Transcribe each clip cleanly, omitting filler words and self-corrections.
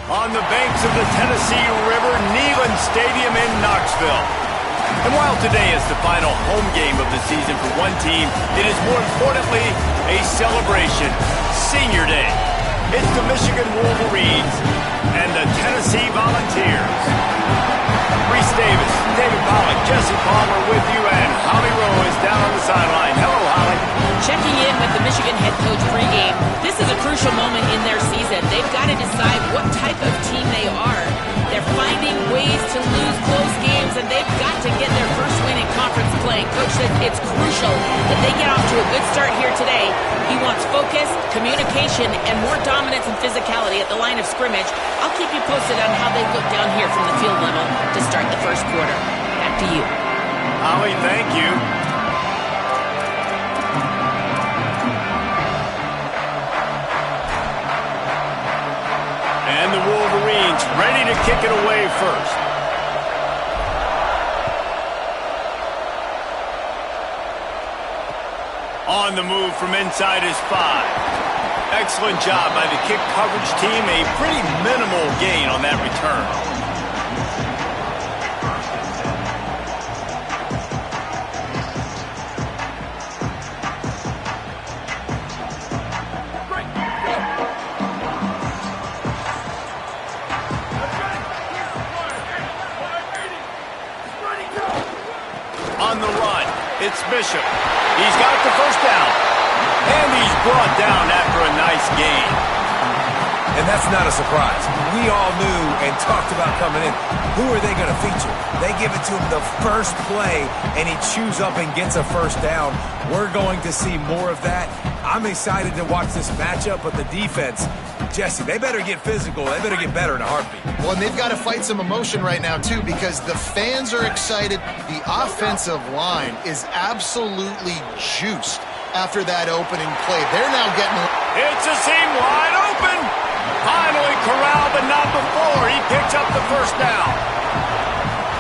On the banks of the Tennessee River, Neyland Stadium in Knoxville. And while today is the final home game of the season for one team, it is more importantly a celebration. Senior Day. It's the Michigan Wolverines and the Tennessee Volunteers. Reese Davis, David Pollack, Jesse Palmer with you, and Holly Rowe is down on the sideline. Hello, Holly. Checking in with the Michigan head coach pregame. This is a crucial moment in their season. They've got to decide what type of team they are. They're finding ways to lose close games, and they've got to get their first win in conference play. Coach said it's crucial that they get off to a good start here today. He wants focus, communication, and more dominance and physicality at the line of scrimmage. I'll keep you posted on how they look down here from the field level to start the first quarter. Back to you. Holly, thank you. And the Wolverines ready to kick it away first. On the move from inside his 5. Excellent job by the kick coverage team. A pretty minimal gain on that return. On the run, it's Bishop. He's got the first down. And he's brought down after a nice gain. And that's not a surprise. We all knew and talked about coming in. Who are they going to feature? They give it to him the first play, and he chews up and gets a first down. We're going to see more of that. I'm excited to watch this matchup, but the defense, Jesse, they better get physical. They better get better in a heartbeat. Well, and they've got to fight some emotion right now, too, because the fans are excited. The offensive line is absolutely juiced after that opening play. They're now getting... It's a seam wide open. Finally corralled, but not before. He picks up the first down.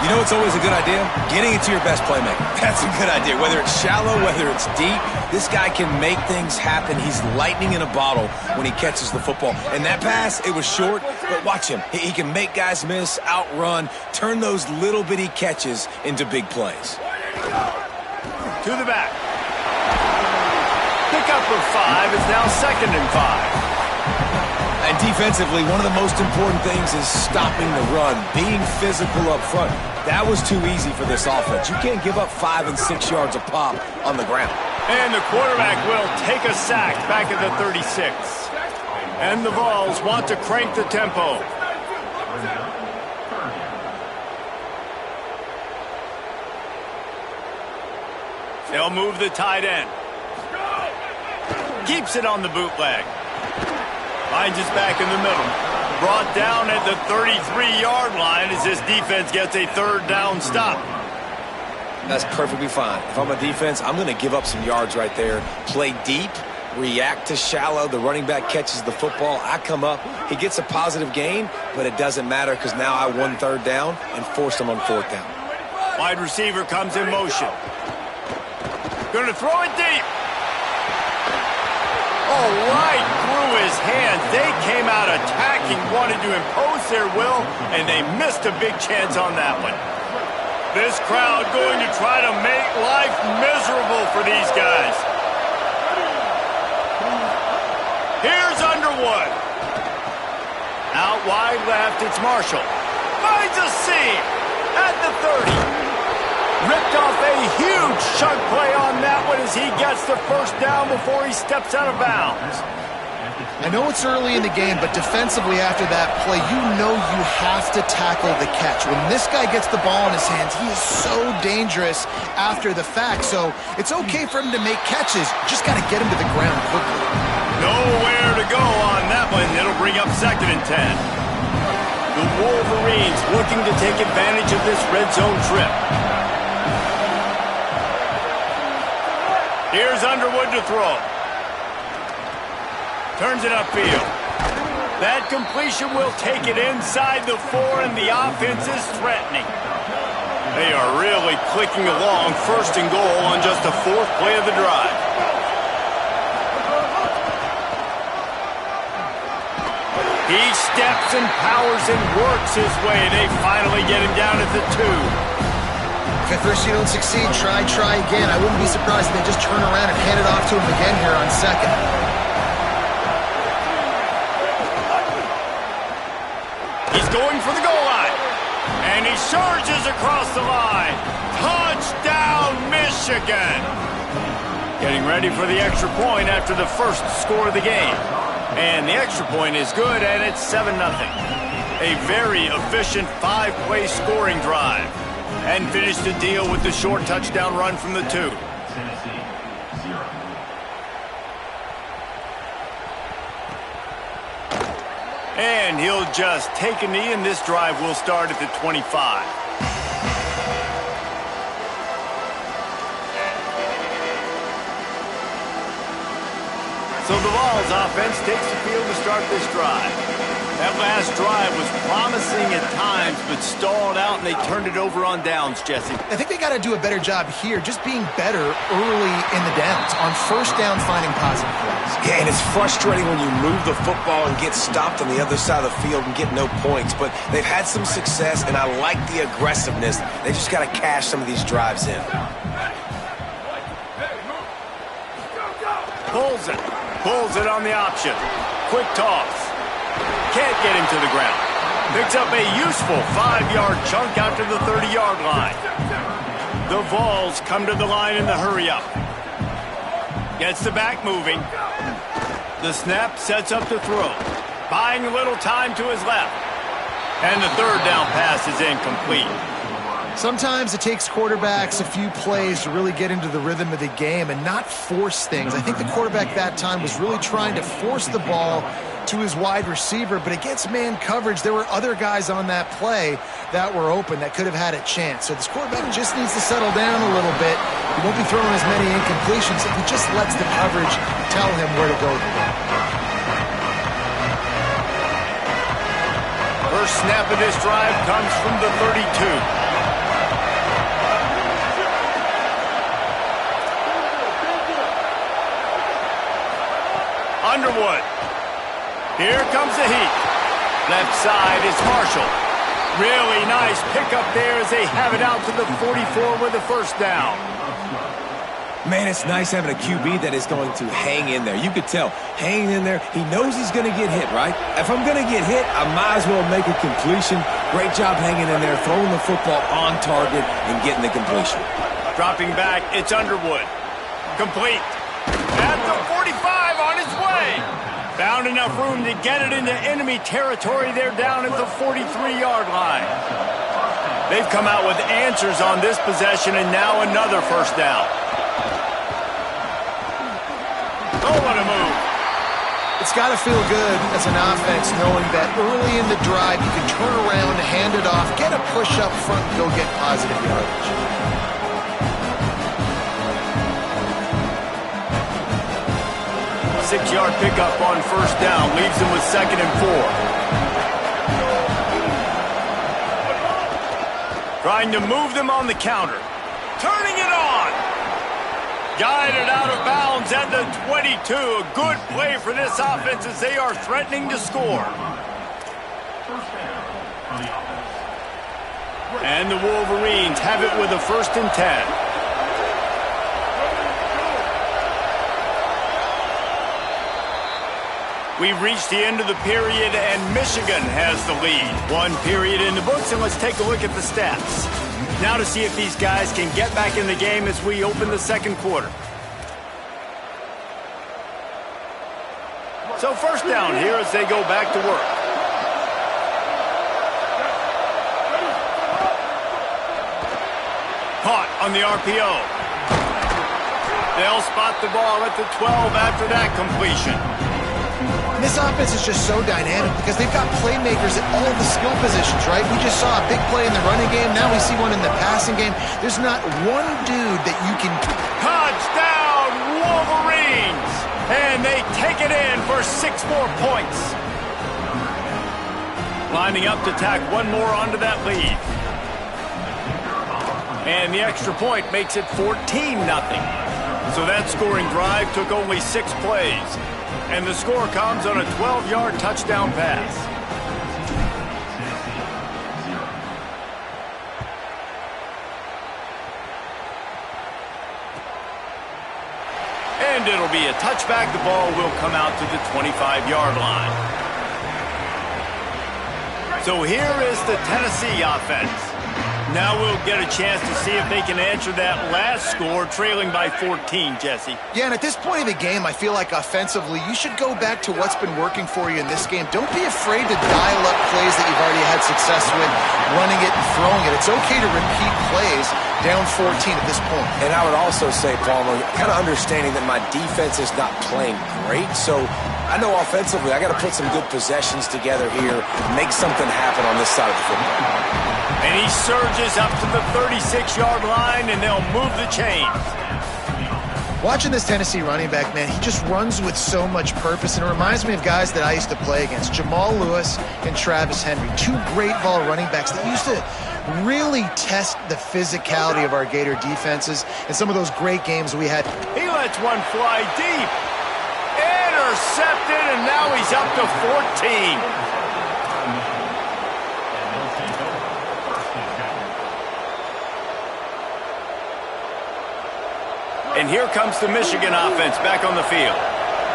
You know, it's always a good idea? Getting it to your best playmaker. That's a good idea. Whether it's shallow, whether it's deep, this guy can make things happen. He's lightning in a bottle when he catches the football. And that pass, it was short, but watch him. He can make guys miss, outrun, turn those little bitty catches into big plays. To the back. Pickup of 5 is now 2nd and 5. And defensively, one of the most important things is stopping the run, being physical up front. That was too easy for this offense. You can't give up 5 and 6 yards a pop on the ground. And the quarterback will take a sack back at the 36. And the Vols want to crank the tempo. They'll move the tight end. Keeps it on the bootleg. Finds his back in the middle. Brought down at the 33-yard line as this defense gets a 3rd down stop. That's perfectly fine. If I'm a defense, I'm going to give up some yards right there. Play deep, react to shallow. The running back catches the football. I come up. He gets a positive gain, but it doesn't matter because now I won 3rd down and forced him on 4th down. Wide receiver comes in motion. Going to throw it deep. Oh, right through his hands. They came out attacking, wanted to impose their will, and they missed a big chance on that one. This crowd going to try to make life miserable for these guys. Here's Underwood. Out wide left, it's Marshall. Finds a seam at the 30. Ripped off a huge chunk play on that one as he gets the first down before he steps out of bounds. I know it's early in the game, but defensively after that play, you know you have to tackle the catch. When this guy gets the ball in his hands, he is so dangerous after the fact. So it's okay for him to make catches. Just got to get him to the ground quickly. Nowhere to go on that one. It'll bring up 2nd and 10. The Wolverines looking to take advantage of this red zone trip. Here's Underwood to throw. Turns it upfield. That completion will take it inside the 4, and the offense is threatening. They are really clicking along, 1st and goal on just the 4th play of the drive. He steps and powers and works his way. They finally get him down at the 2. If at first you don't succeed, try again. I wouldn't be surprised if they just turn around and hand it off to him again here on 2nd. Going for the goal line, and he surges across the line. Touchdown, Michigan! Getting ready for the extra point after the first score of the game. And the extra point is good, and it's 7-0. A very efficient 5-play scoring drive. And finished the deal with the short touchdown run from the 2. And he'll just take a knee, and this drive will start at the 25. So the Vols offense takes the field to start this drive. That last drive was promising at times, but stalled out, and they turned it over on downs, Jesse. I think they got to do a better job here, just being better early in the downs. On 1st down, finding positive plays. Yeah, and it's frustrating when you move the football and get stopped on the other side of the field and get no points. But they've had some success, and I like the aggressiveness. They just got to cash some of these drives in. Pulls it on the option. Quick toss. Can't get him to the ground. Picks up a useful 5-yard chunk out to the 30-yard line. The Vols come to the line in the hurry-up. Gets the back moving. The snap sets up to throw. Buying a little time to his left. And the 3rd down pass is incomplete. Sometimes it takes quarterbacks a few plays to really get into the rhythm of the game and not force things. I think the quarterback that time was really trying to force the ball to his wide receiver, but against man coverage, there were other guys on that play that were open that could have had a chance. So this quarterback just needs to settle down a little bit. He won't be throwing as many incompletions if he just lets the coverage tell him where to go with the ball. First snap of this drive comes from the 32. Underwood. Here comes the heat. Left side is Marshall. Really nice pickup there as they have it out to the 44 with the 1st down. Man, it's nice having a QB that is going to hang in there. You could tell, hanging in there, he knows he's going to get hit, right? If I'm going to get hit, I might as well make a completion. Great job hanging in there, throwing the football on target and getting the completion. Dropping back, it's Underwood. Complete. At the 45 on his way. Found enough room to get it into enemy territory. They're down at the 43-yard line. They've come out with answers on this possession, and now another 1st down. Oh, what a move. It's got to feel good as an offense knowing that early in the drive you can turn around, hand it off, get a push up front, and go get positive yardage. 6-yard pickup on 1st down leaves them with 2nd and 4. Trying to move them on the counter. Turning it on. Guided out of bounds at the 22. A good play for this offense as they are threatening to score. And the Wolverines have it with a 1st and 10. We've reached the end of the period, and Michigan has the lead. One period in the books, and let's take a look at the stats. Now to see if these guys can get back in the game as we open the second quarter. So first down here as they go back to work. Caught on the RPO. They'll spot the ball at the 12 after that completion. This offense is just so dynamic because they've got playmakers at all of the skill positions, right? We just saw a big play in the running game. Now we see one in the passing game. There's not one dude that you can... Touchdown, Wolverines! And they take it in for 6 more points. Lining up to tack one more onto that lead. And the extra point makes it 14-0. So that scoring drive took only 6 plays. And the score comes on a 12-yard touchdown pass. And it'll be a touchback. The ball will come out to the 25-yard line. So here is the Tennessee offense. Now we'll get a chance to see if they can answer that last score, trailing by 14, Jesse. Yeah, and at this point of the game, I feel like offensively, you should go back to what's been working for you in this game. Don't be afraid to dial up plays that you've already had success with, running it and throwing it. It's okay to repeat plays down 14 at this point. And I would also say, Palmer, kind of understanding that my defense is not playing great, so I know offensively I got to put some good possessions together here, make something happen on this side of the football. And he surges up to the 36-yard line, and they'll move the chains. Watching this Tennessee running back, man, he just runs with so much purpose, and it reminds me of guys that I used to play against, Jamal Lewis and Travis Henry, 2 great ball running backs that used to really test the physicality of our Gator defenses and some of those great games we had. He lets one fly deep. Intercepted, and now he's up to 14. And here comes the Michigan offense back on the field.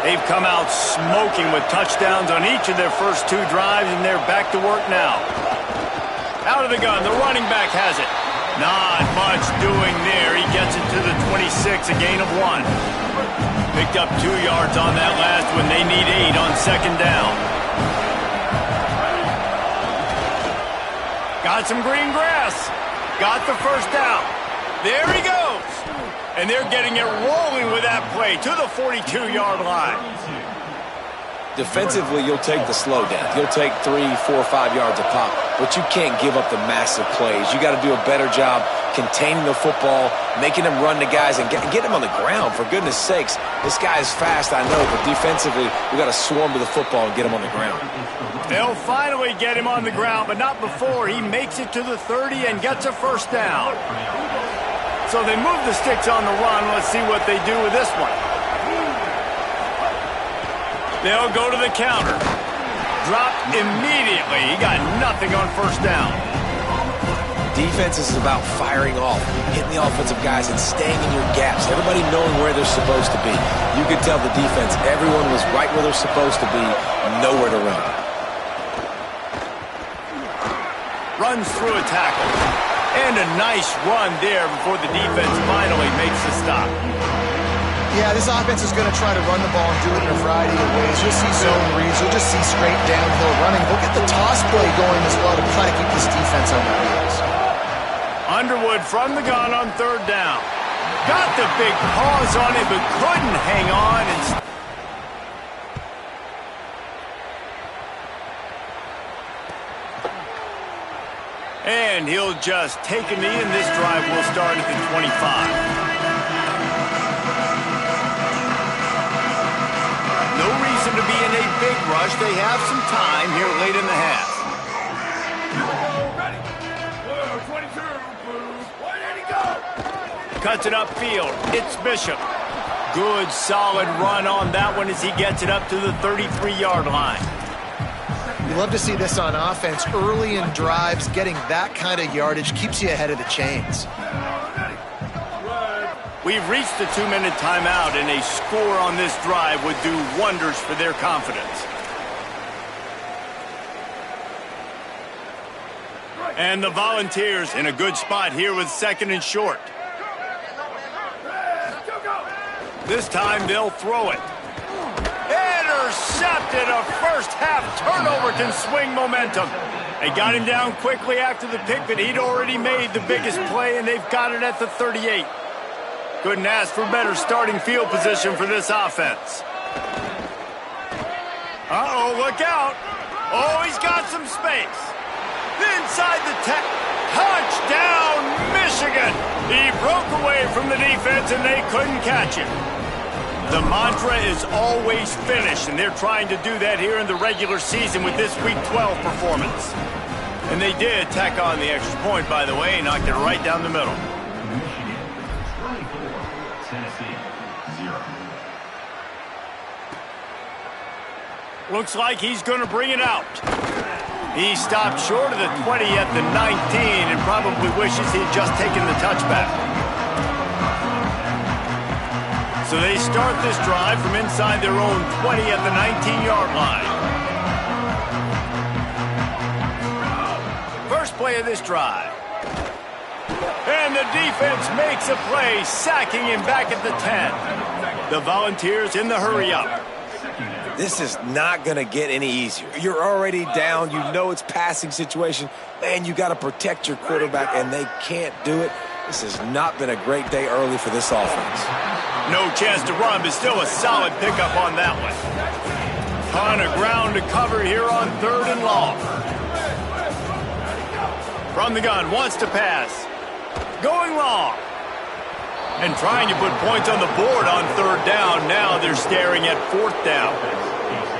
They've come out smoking with touchdowns on each of their first 2 drives, and they're back to work now. Out of the gun, the running back has it. Not much doing there. He gets it to the 26, a gain of 1. Picked up 2 yards on that last one. They need 8 on second down. Got some green grass. Got the first down. There he goes. And they're getting it rolling with that play to the 42-yard line. Defensively, you'll take the slow down. You'll take 3, 4, 5 yards a pop, but you can't give up the massive plays. You got to do a better job containing the football, making them run to guys, and get them on the ground. For goodness sakes, this guy is fast, I know, but defensively, we got to swarm to the football and get him on the ground. They'll finally get him on the ground, but not before he makes it to the 30 and gets a first down. So they move the sticks on the run. Let's see what they do with this one. They'll go to the counter. Dropped immediately. He got nothing on first down. Defense is about firing off, hitting the offensive guys, and staying in your gaps. Everybody knowing where they're supposed to be. You could tell the defense, everyone was right where they're supposed to be, nowhere to run. Runs through a tackle. And a nice run there before the defense finally makes the stop. Yeah, this offense is going to try to run the ball and do it in a variety of ways. You'll see zone reads. You'll just see straight downhill running. We'll get the toss play going as well to try to keep this defense on their heels. Underwood from the gun on third down. Got the big paws on it, but couldn't hang on. And he'll just take a knee, and this drive will start at the 25. No reason to be in a big rush. They have some time here late in the half. Cuts it upfield. It's Bishop. Good, solid run on that one as he gets it up to the 33-yard line. You love to see this on offense. Early in drives, getting that kind of yardage keeps you ahead of the chains. We've reached the 2-minute timeout, and a score on this drive would do wonders for their confidence. And the Volunteers in a good spot here with 2nd and short. This time they'll throw it. Intercepted. A first-half turnover can swing momentum. They got him down quickly after the pick, but he'd already made the biggest play, and they've got it at the 38. Couldn't ask for better starting field position for this offense. Uh-oh, look out. Oh, he's got some space. Inside the 10. Touchdown, Michigan. He broke away from the defense, and they couldn't catch him. The mantra is always finish, and they're trying to do that here in the regular season with this Week 12 performance. And they did tack on the extra point, by the way, knocked it right down the middle. Looks like he's going to bring it out. He stopped short of the 20 at the 19 and probably wishes he'd just taken the touchback. So they start this drive from inside their own 20 at the 19-yard line. First play of this drive. And the defense makes a play, sacking him back at the 10. The Volunteers in the hurry-up. This is not going to get any easier. You're already down. You know it's passing situation. Man, you got to protect your quarterback, and they can't do it. This has not been a great day early for this offense. No chance to run, but still a solid pickup on that one. Ton of ground to cover here on 3rd and long. From the gun, wants to pass. Going long. And trying to put points on the board on 3rd down. Now they're staring at 4th down.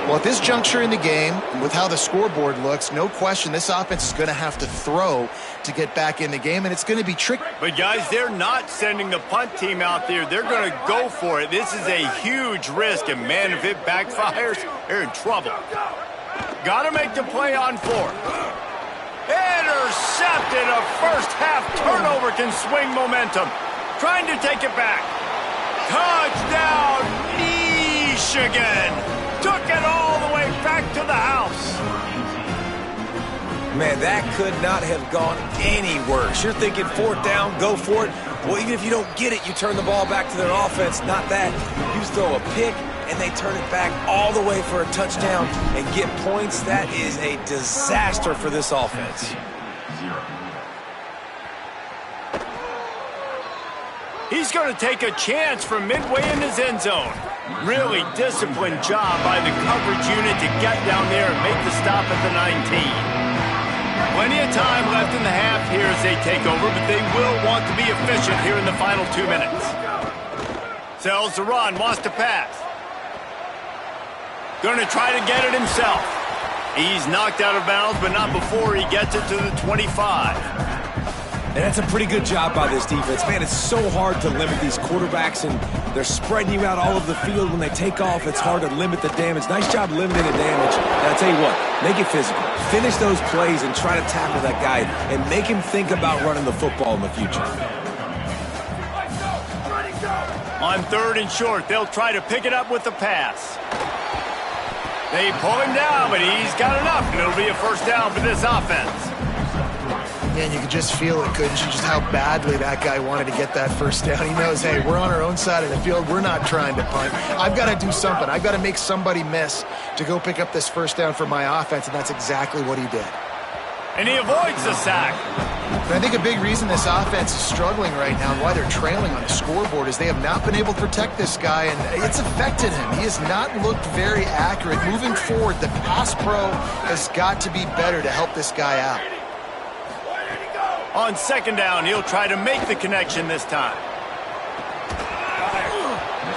Well, at this juncture in the game, with how the scoreboard looks, no question this offense is going to have to throw to get back in the game, and it's going to be tricky. But, guys, they're not sending the punt team out there. They're going to go for it. This is a huge risk, and, man, if it backfires, they're in trouble. Got to make the play on 4th. Intercepted. A first-half turnover can swing momentum. Trying to take it back. Touchdown, Michigan. Took it all the way back to the house. Man, that could not have gone any worse. You're thinking 4th down, go for it. Well, even if you don't get it, you turn the ball back to their offense. Not that. You throw a pick, and they turn it back all the way for a touchdown and get points. That is a disaster for this offense. He's going to take a chance from midway in his end zone. Really disciplined job by the coverage unit to get down there and make the stop at the 19. Plenty of time left in the half here as they take over, but they will want to be efficient here in the final 2 minutes. Sells the run, wants to pass. Going to try to get it himself. He's knocked out of bounds, but not before he gets it to the 25. And that's a pretty good job by this defense. Man, it's so hard to limit these quarterbacks, and they're spreading you out all over the field. When they take off, it's hard to limit the damage. Nice job limiting the damage. And I'll tell you what, make it physical. Finish those plays and try to tackle that guy and make him think about running the football in the future. On 3rd and short, they'll try to pick it up with the pass. They pull him down, but he's got enough, and it'll be a first down for this offense. And you could just feel it, couldn't you? Just how badly that guy wanted to get that first down. He knows, hey, we're on our own side of the field. We're not trying to punt. I've got to do something. I've got to make somebody miss to go pick up this first down for my offense, and that's exactly what he did. And he avoids the sack. But I think a big reason this offense is struggling right now and why they're trailing on the scoreboard is they have not been able to protect this guy, and it's affected him. He has not looked very accurate. Moving forward, the pass pro has got to be better to help this guy out. On 2nd down, he'll try to make the connection this time.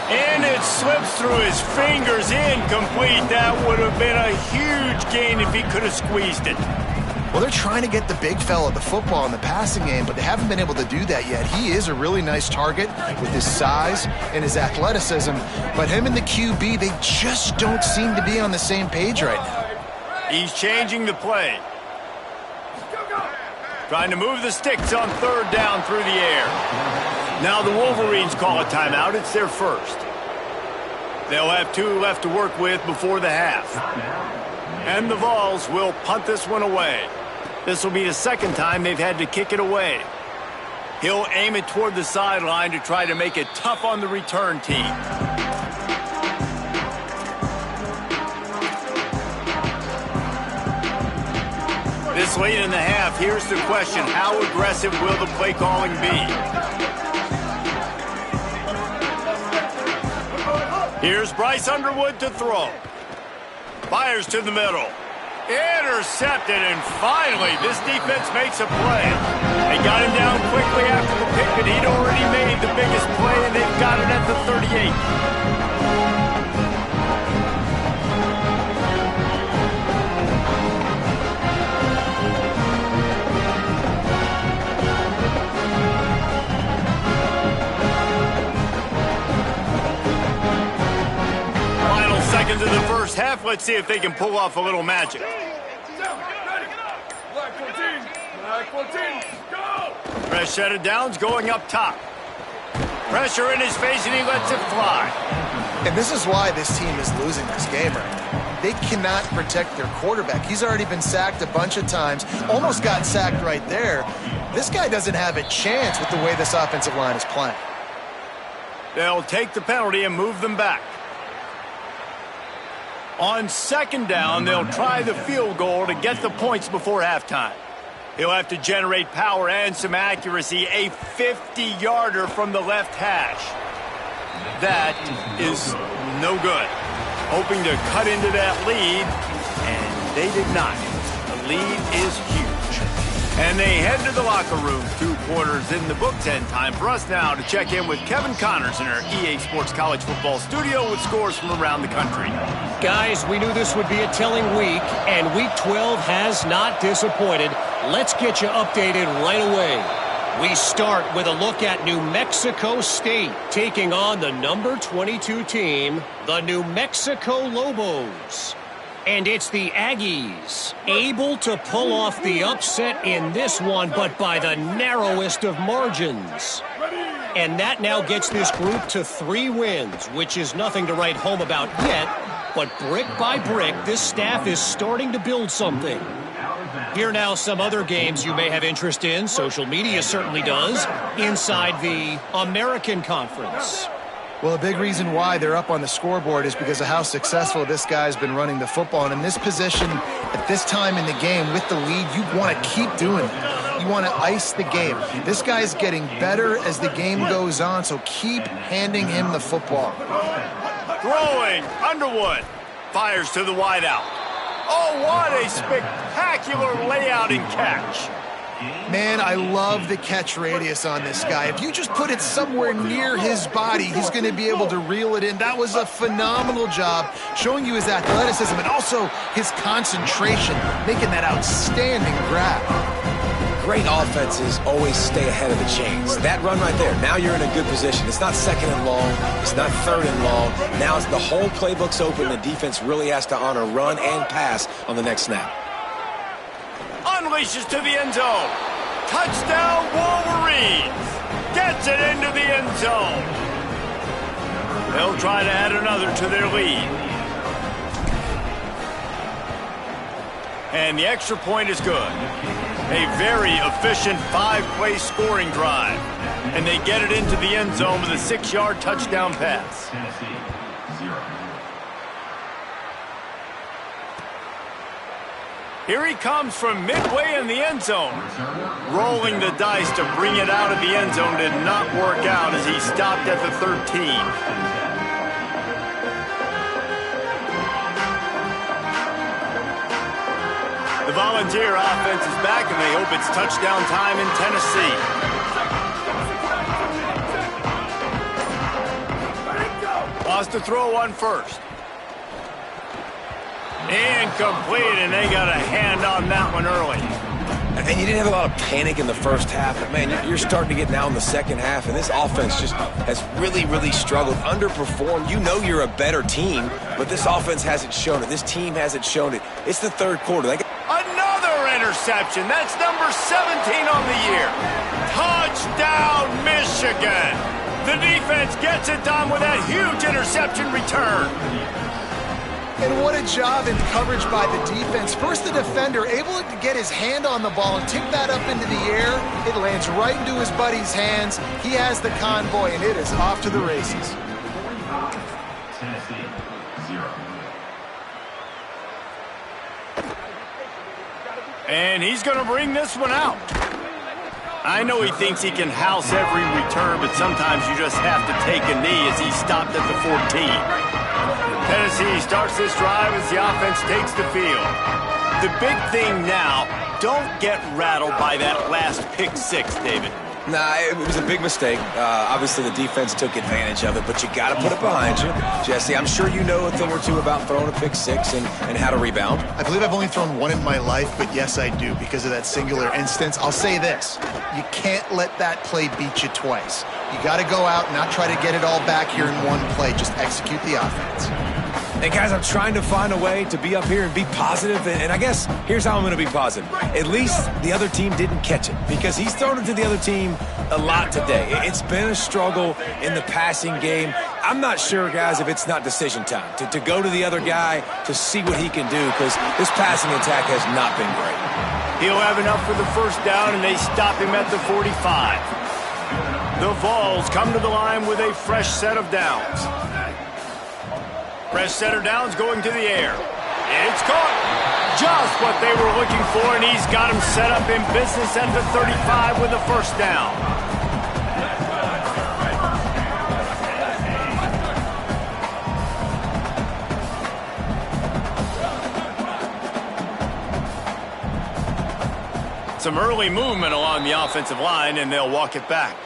And it slips through his fingers, incomplete. That would have been a huge gain if he could have squeezed it. Well, they're trying to get the big fella the football in the passing game, but they haven't been able to do that yet. He is a really nice target with his size and his athleticism, but him and the QB, they just don't seem to be on the same page right now. He's changing the play. Trying to move the sticks on 3rd down through the air. Now the Wolverines call a timeout. It's their first. They'll have 2 left to work with before the half. And the Vols will punt this one away. This will be the second time they've had to kick it away. He'll aim it toward the sideline to try to make it tough on the return team. This late in the half, here's the question. How aggressive will the play calling be? Here's Bryce Underwood to throw. Fires to the middle. Intercepted, and finally, this defense makes a play. They got him down quickly after the pick, and he'd already made the biggest play, and they've got it at the 38. Final seconds of the first half. Let's see if they can pull off a little magic. Fresh set of downs going up top. Pressure in his face, and he lets it fly. And this is why this team is losing this game right now. They cannot protect their quarterback. He's already been sacked a bunch of times, almost got sacked right there. This guy doesn't have a chance with the way this offensive line is playing. They'll take the penalty and move them back. On second down, they'll try the field goal to get the points before halftime. He'll have to generate power and some accuracy, a 50-yarder from the left hash. That is no good. Hoping to cut into that lead, and they did not. The lead is huge. And they head to the locker room. 2 quarters in the books, and time for us now to check in with Kevin Connors in our EA Sports College Football studio with scores from around the country. Guys, we knew this would be a telling week, and Week 12 has not disappointed. Let's get you updated right away. We start with a look at New Mexico State taking on the number 22 team, the New Mexico Lobos. And it's the Aggies, able to pull off the upset in this one, but by the narrowest of margins. And that now gets this group to 3 wins, which is nothing to write home about yet, but brick by brick, this staff is starting to build something. Here now some other games you may have interest in, social media certainly does, inside the American Conference. Well, a big reason why they're up on the scoreboard is because of how successful this guy's been running the football. And in this position, at this time in the game, with the lead, you want to keep doing it. You want to ice the game. This guy's getting better as the game goes on, so keep handing him the football. Throwing, Underwood fires to the wideout. Oh, what a spectacular layout and catch. Man, I love the catch radius on this guy. If you just put it somewhere near his body, he's going to be able to reel it in. That was a phenomenal job, showing you his athleticism and also his concentration, making that outstanding grab. Great offenses always stay ahead of the chains. That run right there, now you're in a good position. It's not second and long. It's not third and long. Now it's the whole playbook's open. The defense really has to honor run and pass on the next snap. Unleashes to the end zone. Touchdown, Wolverines. Gets it into the end zone. They'll try to add another to their lead. And the extra point is good. A very efficient 5-play scoring drive. And they get it into the end zone with a 6-yard touchdown pass. Here he comes from midway in the end zone. Rolling the dice to bring it out of the end zone did not work out as he stopped at the 13. The Volunteer offense is back, and they hope it's touchdown time in Tennessee. Lost to throw on first. Incomplete, and they got a hand on that one early. And you didn't have a lot of panic in the first half, but, man, you're starting to get now in the second half, and this offense just has really, really struggled, underperformed. You know you're a better team, but this offense hasn't shown it. This team hasn't shown it. It's the third quarter. Another interception. That's number 17 on the year. Touchdown, Michigan. The defense gets it done with that huge interception return. And what a job in coverage by the defense. First, the defender able to get his hand on the ball and tip that up into the air. It lands right into his buddy's hands. He has the convoy, and it is off to the races. Tennessee, 0. And he's going to bring this one out. I know he thinks he can house every return, but sometimes you just have to take a knee as he stopped at the 14. Tennessee starts this drive as the offense takes the field. The big thing now, don't get rattled by that last pick six, David. Nah, it was a big mistake. Obviously, the defense took advantage of it, but you got to put it behind you. Jesse, I'm sure you know a thing or two about throwing a pick six and how to rebound. I believe I've only thrown one in my life, but yes, I do because of that singular instance. I'll say this. You can't let that play beat you twice. You got to go out and not try to get it all back here in one play. Just execute the offense. And guys, I'm trying to find a way to be up here and be positive, and I guess here's how I'm going to be positive. At least the other team didn't catch it because he's thrown it to the other team a lot today. It's been a struggle in the passing game. I'm not sure, guys, if it's not decision time to go to the other guy to see what he can do because this passing attack has not been great. He'll have enough for the first down, and they stop him at the 45. The Vols come to the line with a fresh set of downs. Fresh set of downs going to the air. It's caught. Just what they were looking for, and he's got him set up in business at the 35 with the first down. Some early movement along the offensive line, and they'll walk it back.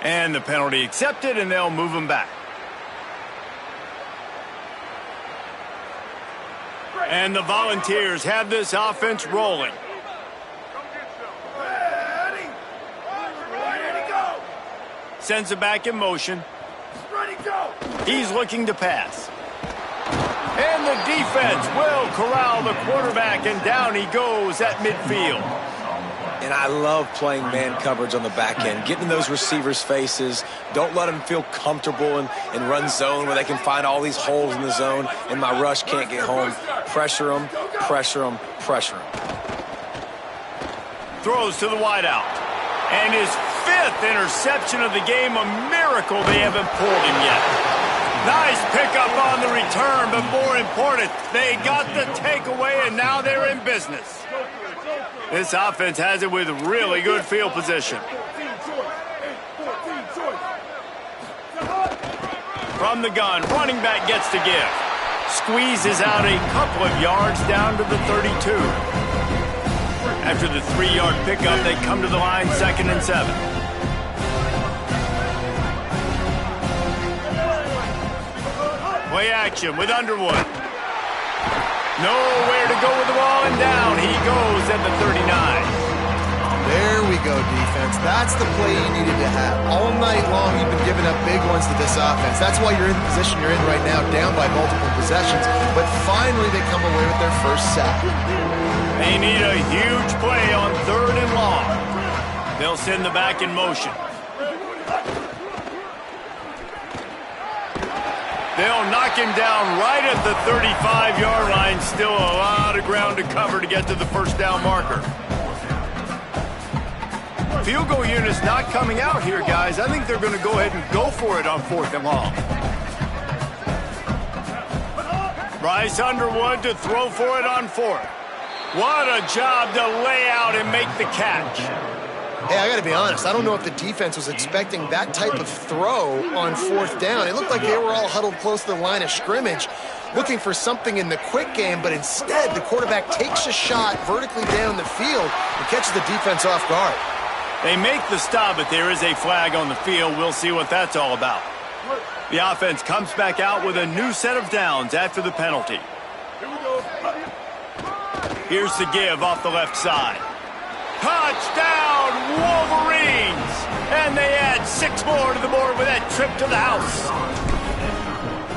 And the penalty accepted, and they'll move him back. And the Volunteers have this offense rolling. Sends it back in motion. He's looking to pass. And the defense will corral the quarterback, and down he goes at midfield. And I love playing man coverage on the back end, getting in those receivers' faces. Don't let them feel comfortable in run zone where they can find all these holes in the zone and my rush can't get home. Pressure them, pressure them, pressure them. Throws to the wideout. And his 5th interception of the game, a miracle they haven't pulled him yet. Nice pickup on the return, but more important, they got the takeaway, and now they're in business. This offense has it with really good field position. From the gun, running back gets to give. Squeezes out a couple of yards down to the 32. After the 3-yard pickup, they come to the line 2nd and 7. Play action with Underwood. Nowhere to go with the ball, and down he goes at the 39. There we go, defense. That's the play you needed to have. All night long, you've been giving up big ones to this offense. That's why you're in the position you're in right now, down by multiple possessions. But finally, they come away with their first sack. They need a huge play on 3rd and long. They'll send the back in motion. They'll knock him down right at the 35-yard line. Still a lot of ground to cover to get to the first down marker. Field goal unit's not coming out here, guys. I think they're going to go ahead and go for it on 4th and long. Bryce Underwood to throw for it on 4th. What a job to lay out and make the catch. Hey, I got to be honest. I don't know if the defense was expecting that type of throw on 4th down. It looked like they were all huddled close to the line of scrimmage, looking for something in the quick game, but instead the quarterback takes a shot vertically down the field and catches the defense off guard. They make the stop, but there is a flag on the field. We'll see what that's all about. The offense comes back out with a new set of downs after the penalty. Here's the give off the left side. Touchdown, Wolverines! And they add 6 more to the board with that trip to the house.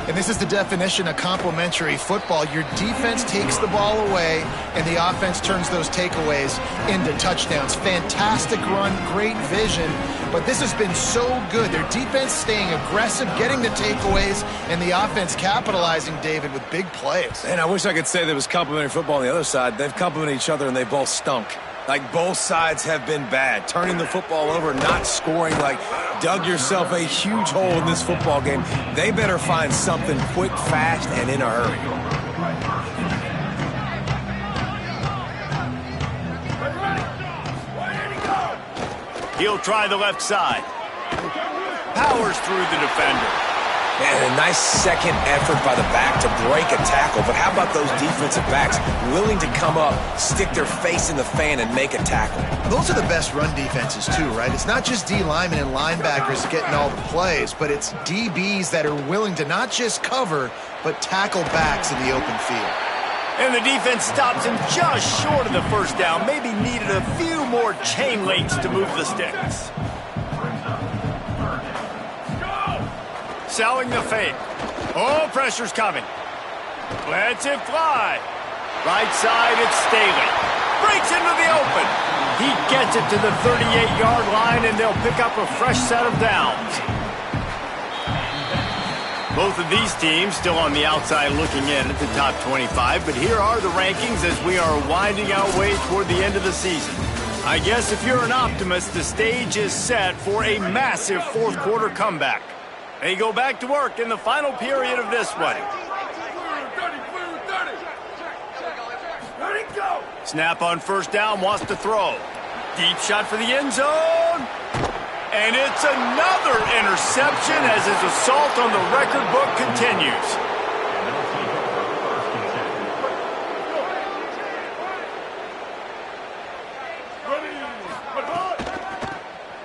And this is the definition of complementary football. Your defense takes the ball away, and the offense turns those takeaways into touchdowns. Fantastic run, great vision, but this has been so good. Their defense staying aggressive, getting the takeaways, and the offense capitalizing, David, with big plays. And I wish I could say there was complementary football on the other side. They've complemented each other, and they both stunk. Like, both sides have been bad. Turning the football over, not scoring, like, dug yourself a huge hole in this football game. They better find something quick, fast, and in a hurry. He'll try the left side. Powers through the defender. And a nice second effort by the back to break a tackle. But how about those defensive backs willing to come up, stick their face in the fan, and make a tackle? Those are the best run defenses, too, right? It's not just D linemen and linebackers getting all the plays, but it's DBs that are willing to not just cover, but tackle backs in the open field. And the defense stops him just short of the first down. Maybe needed a few more chain links to move the sticks. Selling the fake. Oh, pressure's coming. Lets it fly. Right side, it's Staley. Breaks into the open. He gets it to the 38-yard line, and they'll pick up a fresh set of downs. Both of these teams still on the outside looking in at the top 25, but here are the rankings as we are winding our way toward the end of the season. I guess if you're an optimist, the stage is set for a massive fourth-quarter comeback. They go back to work in the final period of this one. Snap on first down, wants to throw. Deep shot for the end zone. And it's another interception as his assault on the record book continues.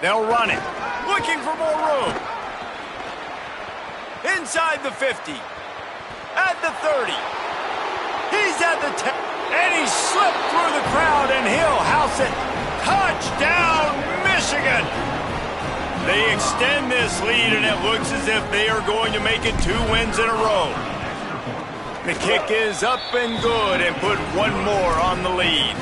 They'll run it, looking for more room. Inside the 50, at the 30, he's at the 10, and he slipped through the crowd, and he'll house it. Touchdown, Michigan! They extend this lead, and it looks as if they are going to make it 2 wins in a row. The kick is up and good, and put one more on the lead.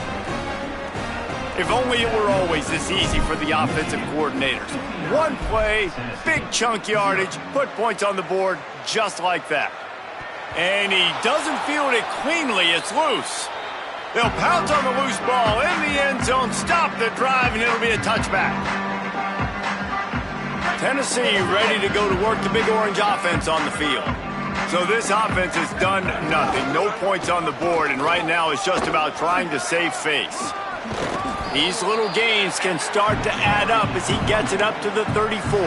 If only it were always this easy for the offensive coordinators. One play, big chunk yardage, put points on the board just like that. And he doesn't field it cleanly, it's loose. They'll pounce on the loose ball in the end zone, stop the drive, and it'll be a touchback. Tennessee ready to go to work the Big Orange offense on the field. So this offense has done nothing, no points on the board, and right now it's just about trying to save face. These little gains can start to add up as he gets it up to the 34.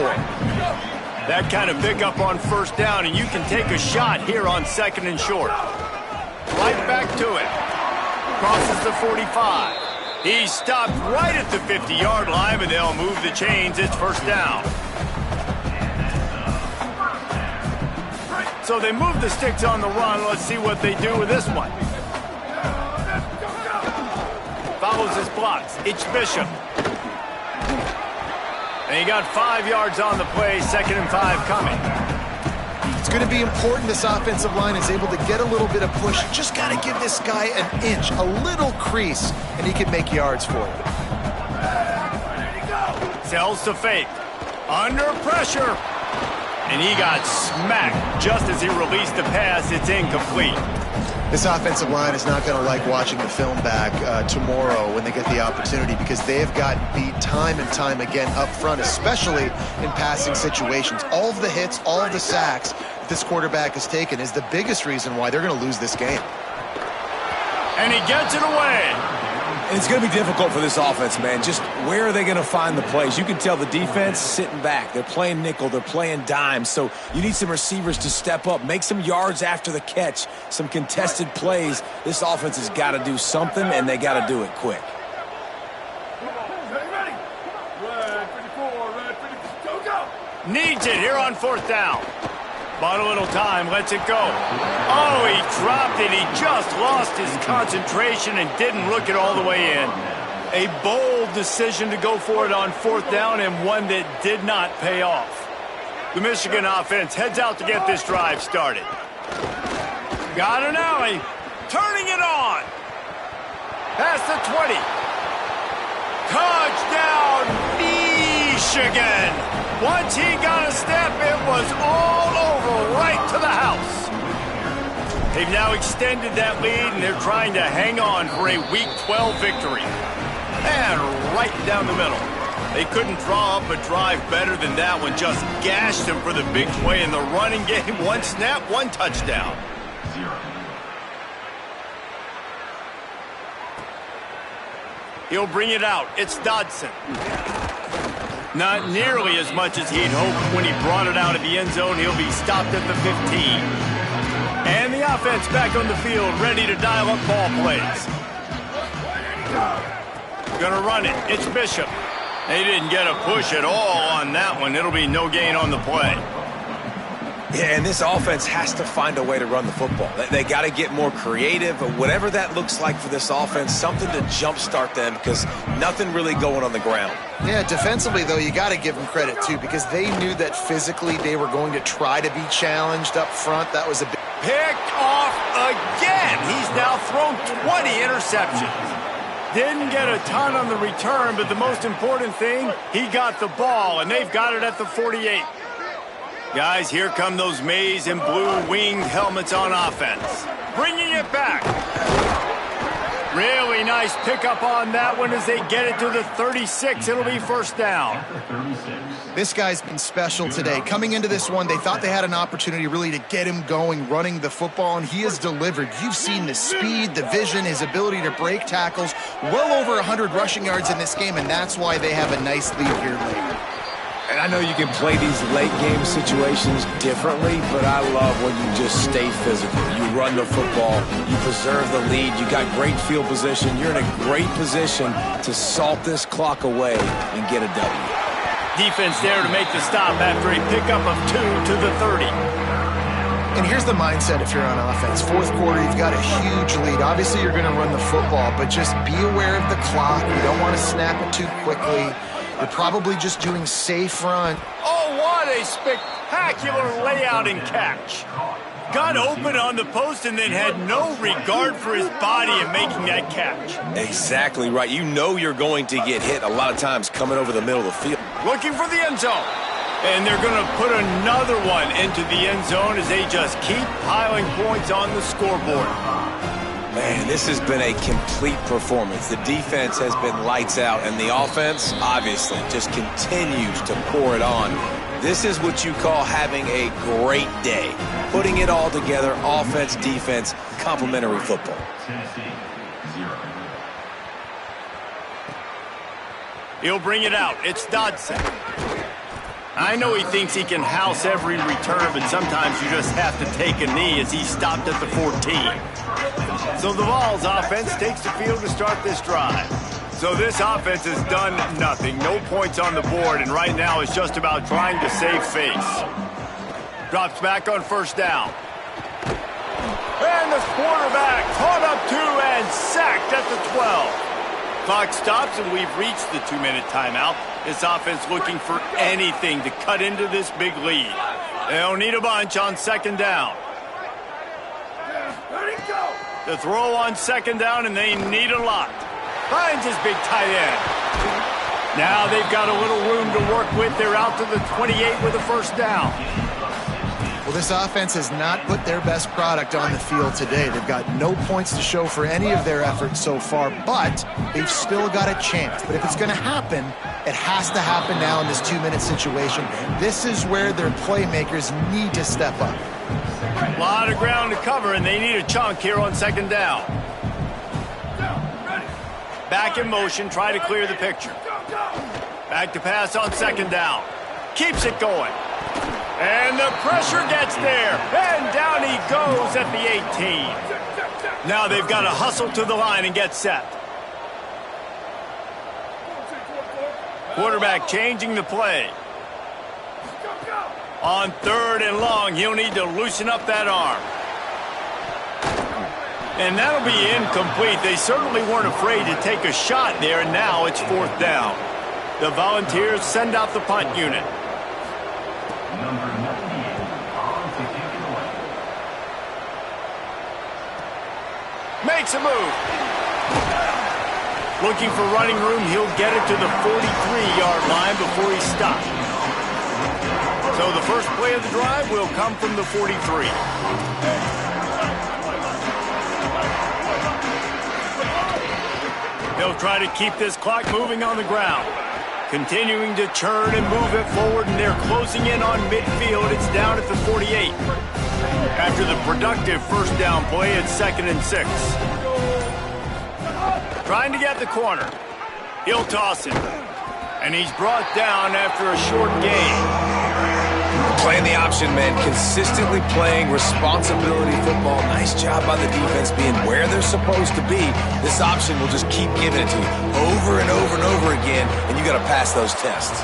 That kind of pickup on first down, and you can take a shot here on second and short. Right back to it. Crosses the 45. He's stopped right at the 50-yard line, but they'll move the chains. It's first down. So they move the sticks on the run. Let's see what they do with this one. Follows his blocks. It's Bishop. And he got 5 yards on the play. 2nd and 5 coming. It's going to be important this offensive line is able to get a little bit of push. Just got to give this guy an inch, a little crease, and he can make yards for you. Sells to fake. Under pressure. And he got smacked just as he released the pass. It's incomplete. This offensive line is not going to like watching the film back tomorrow when they get the opportunity because they have gotten beat time and time again up front, especially in passing situations. All of the hits, all of the sacks that this quarterback has taken is the biggest reason why they're going to lose this game. And he gets it away. And it's going to be difficult for this offense, man. Just where are they going to find the plays? You can tell the defense sitting back. They're playing nickel. They're playing dime. So you need some receivers to step up, make some yards after the catch, some contested plays. This offense has got to do something, and they got to do it quick. Needs it here on 4th down. Bought a little time, lets it go. Oh, he dropped it. He just lost his concentration and didn't look it all the way in. A bold decision to go for it on 4th down and one that did not pay off. The Michigan offense heads out to get this drive started. Got an alley. Turning it on. Past the 20. Touchdown, Michigan. Once he got a step, it was all over right to the house. They've now extended that lead, and they're trying to hang on for a Week 12 victory. And right down the middle. They couldn't draw up a drive better than that one. Just gashed him for the big play in the running game. One snap, one touchdown. He'll bring it out. It's Dodson. Not nearly as much as he'd hoped when he brought it out of the end zone. He'll be stopped at the 15. And the offense back on the field, ready to dial up ball plays. Gonna run it. It's Bishop. They didn't get a push at all on that one. It'll be no gain on the play. Yeah, and this offense has to find a way to run the football. They got to get more creative, but whatever that looks like for this offense, something to jumpstart them because nothing really going on the ground. Yeah, defensively, though, you got to give them credit, too, because they knew that physically they were going to try to be challenged up front. That was a big... Picked off again. He's now thrown 20 interceptions. Didn't get a ton on the return, but the most important thing, he got the ball, and they've got it at the 48. Guys, here come those maize and blue winged helmets on offense. Bringing it back. Really nice pickup on that one as they get it to the 36. It'll be first down. This guy's been special today. Coming into this one, they thought they had an opportunity really to get him going, running the football, and he has delivered. You've seen the speed, the vision, his ability to break tackles. Well over 100 rushing yards in this game, and that's why they have a nice lead here late. And I know you can play these late-game situations differently, but I love when you just stay physical. You run the football, you preserve the lead, you got great field position. You're in a great position to salt this clock away and get a W. Defense there to make the stop after a pickup of 2 to the 30. And here's the mindset if you're on offense. Fourth quarter, you've got a huge lead. Obviously, you're going to run the football, but just be aware of the clock. You don't want to snap it too quickly. You're probably just doing safe run. Oh, what a spectacular layout and catch. Got open on the post and then had no regard for his body in making that catch. Exactly right. You know you're going to get hit a lot of times coming over the middle of the field. Looking for the end zone. And they're going to put another one into the end zone as they just keep piling points on the scoreboard. Man, this has been a complete performance. The defense has been lights out, and the offense, obviously, just continues to pour it on. This is what you call having a great day. Putting it all together, offense, defense, complementary football. He'll bring it out. It's Dodson. I know he thinks he can house every return, but sometimes you just have to take a knee as he stopped at the 14. So the Vols offense takes the field to start this drive. So this offense has done nothing. No points on the board, and right now it's just about trying to save face. Drops back on first down. And the quarterback caught up to and sacked at the 12. Clock stops, and we've reached the 2-minute timeout. This offense looking for anything to cut into this big lead. They'll need a bunch on second down. The throw on second down, and they need a lot. Finds his big tight end. Now they've got a little room to work with. They're out to the 28 with a first down. Well, this offense has not put their best product on the field today. They've got no points to show for any of their efforts so far, but they've still got a chance. But if it's going to happen, it has to happen now in this 2-minute situation. This is where their playmakers need to step up. A lot of ground to cover, and they need a chunk here on second down. Back in motion, try to clear the picture. Back to pass on second down. Keeps it going. And the pressure gets there. And down he goes at the 18. Now they've got to hustle to the line and get set. Quarterback changing the play. On third and long, he'll need to loosen up that arm. And that'll be incomplete. They certainly weren't afraid to take a shot there, and now it's fourth down. The Volunteers send out the punt unit. Makes a move. Looking for running room, he'll get it to the 43-yard line before he stops. So the first play of the drive will come from the 43. He'll try to keep this clock moving on the ground. Continuing to churn and move it forward, and they're closing in on midfield. It's down at the 48. After the productive first down play, it's 2nd and 6. Trying to get the corner. He'll toss it. And he's brought down after a short gain. Playing the option, man. Consistently playing responsibility football. Nice job by the defense being where they're supposed to be. This option will just keep giving it to you over and over and over again, and you got to pass those tests.